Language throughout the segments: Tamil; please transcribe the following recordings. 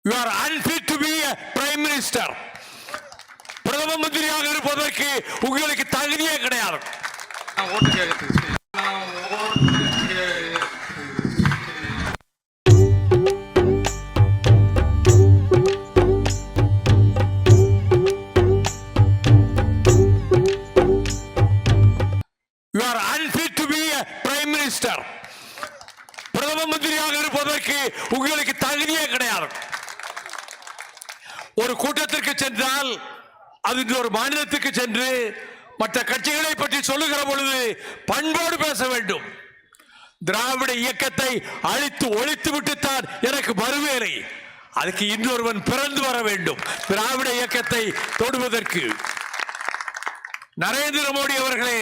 You are unfit to be a prime minister. பிரதம மந்திரியாக இருப்பதற்கு உங்களுக்கு தகுதியே கிடையாது. You are unfit to be a prime minister. பிரதம மந்திரியாக இருப்பதற்கு உங்களுக்கு தகுதியே கிடையாது. ஒரு கூட்டத்திற்கு சென்றால் அது ஒரு மாநிலத்துக்கு சென்று மற்ற கட்சிகளை பற்றி சொல்லுகிற பொழுது பண்போடு பேச வேண்டும். திராவிட இயக்கத்தை அழித்து ஒழித்து விட்டுத்தான் எனக்கு மறுவேலை. அதுக்கு இன்னொருவன் பிறந்து வர வேண்டும் திராவிட இயக்கத்தை தொடுவதற்கு. நரேந்திர மோடி அவர்களே,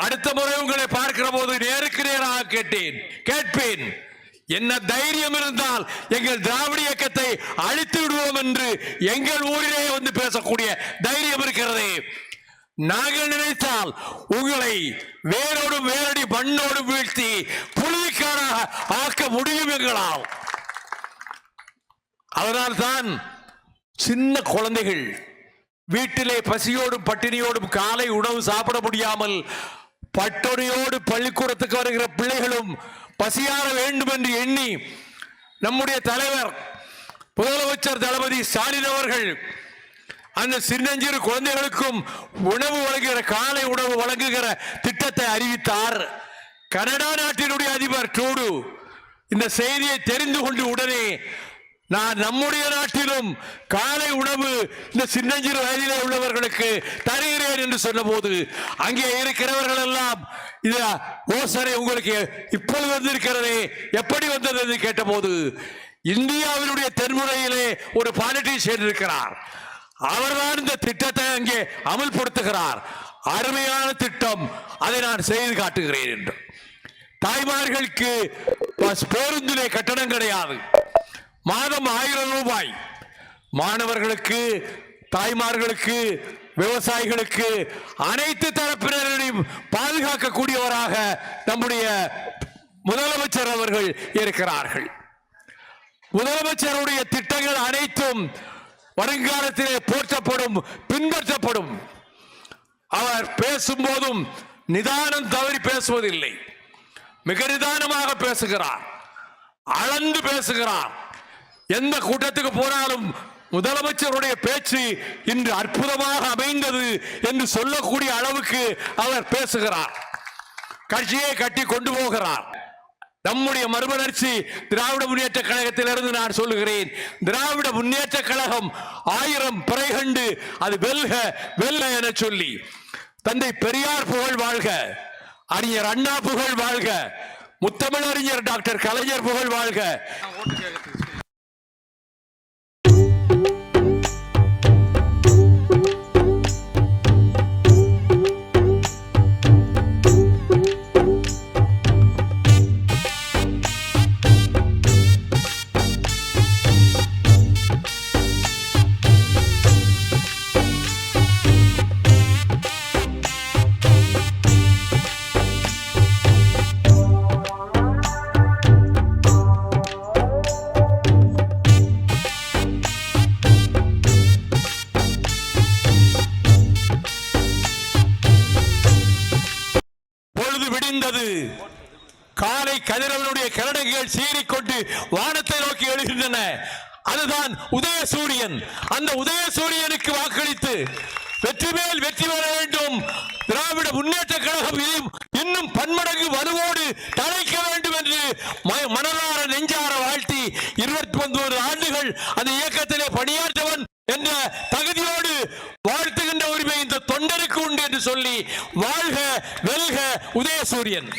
அடுத்த முறை உங்களை பார்க்கிற போது நேருக்கு நேராக கேட்பேன், என்ன தைரியம் இருந்தால் எங்கள் திராவிட இயக்கத்தை அழித்து விடுவோம் என்று எங்கள் ஊரிலே வந்து பேசக்கூடிய தைரியம் இருக்கிறதே. நாங்கள் நினைத்தால் உங்களை வேரோடும் வேரடி மண்ணோடும் வீழ்த்தி புலிக்காராக ஆக்க முடியும் எங்களால். அதனால்தான் சின்ன குழந்தைகள் வீட்டிலே பசியோடும் பட்டினியோடும் காலை உணவு சாப்பிட முடியாமல் பட்டொனியோடு பள்ளிக்கூடத்துக்கு வருகிற பிள்ளைகளும் பசியார வேண்டும் என்று எண்ணி நம்முடைய தலைவர் முதலமைச்சர் தளபதி ஸ்டாலின் அவர்கள் அந்த சின்னஞ்சிறு குழந்தைகளுக்கும் உணவு வழங்குகிற காலை உணவு வழங்குகிற திட்டத்தை அறிவித்தார். கனடா நாட்டினுடைய அதிபர் ட்ரூடோ இந்த செய்தியை தெரிந்து கொண்டு உடனே நான் நம்முடைய நாட்டிலும் காலை உணவு இந்த சின்னஞ்சிறு வயதிலே உள்ளவர்களுக்கு தருகிறேன் என்று சொன்ன போது அங்கே இருக்கிறவர்கள் எல்லாம் இது யோசனை உங்களுக்கு இப்பொழுது வந்திருக்கிறதே, எப்படி வந்தது என்று கேட்டபோது இந்தியாவினுடைய தென்முறையிலே ஒரு பாலிட்டிஷியன் இருக்கிறார், அவர்தான் இந்த திட்டத்தை அங்கே அமல்படுத்துகிறார். அருமையான திட்டம், அதை நான் செய்து காட்டுகிறேன் என்று. தாய்மார்களுக்கு பேருந்திலே கட்டணம் கிடையாது, மாதம் 1000 ரூபாய். மாணவர்களுக்கு, தாய்மார்களுக்கு, விவசாயிகளுக்கு அனைத்து தரப்பினரையும் பாதுகாக்கக்கூடியவராக நம்முடைய முதலமைச்சர் அவர்கள் இருக்கிறார்கள். முதலமைச்சருடைய திட்டங்கள் அனைத்தும் வருங்காலத்திலே போற்றப்படும், பின்பற்றப்படும். அவர் பேசும்போதும் நிதானம் தவறி பேசுவதில்லை, மிக நிதானமாக பேசுகிறார், அளந்து பேசுகிறார். எந்த கூட்டத்துக்கு போனாலும் முதலமைச்சருடைய பேச்சு இன்று அற்புதமாக அமைந்தது என்று சொல்லக்கூடிய அளவுக்கு அவர் பேசுகிறார், கட்சியை கட்டி கொண்டு போகிறார். நம்முடைய மறுமலர்ச்சி திராவிட முன்னேற்ற கழகத்திலிருந்து நான் சொல்லுகிறேன், திராவிட முன்னேற்ற கழகம் 1000 பிறை கண்டு அது வெல்க வெல்ல என சொல்லி தந்தை பெரியார் புகழ் வாழ்க, அறிஞர் அண்ணா புகழ் வாழ்க, முத்தமிழறிஞர் டாக்டர் கலைஞர் புகழ் வாழ்க. காலை கதிரவனுடைய கிரணங்கள் சீறிக்கொண்டு வானத்தை நோக்கி எழுகின்றன. அதுதான் உதயசூரியன். அந்த உதயசூரியனுக்கு வாக்களித்து வெற்றி மேல் வெற்றி பெற வேண்டும். திராவிட முன்னேற்ற கழகம் இன்னும் பன்மடங்கு வலுவோடு தழைக்க வேண்டும் என்று மனதார நெஞ்சார வாழ்த்தி 29 ஆண்டுகள் அந்த இயக்கத்திலே பணியாற்றவன் என்ற தகுதியோடு வாழ்த்துகின்ற உரிமை இந்த தொண்டருக்கு உண்டு என்று சொல்லி வாழ்க வெல்க உதயசூரியன்.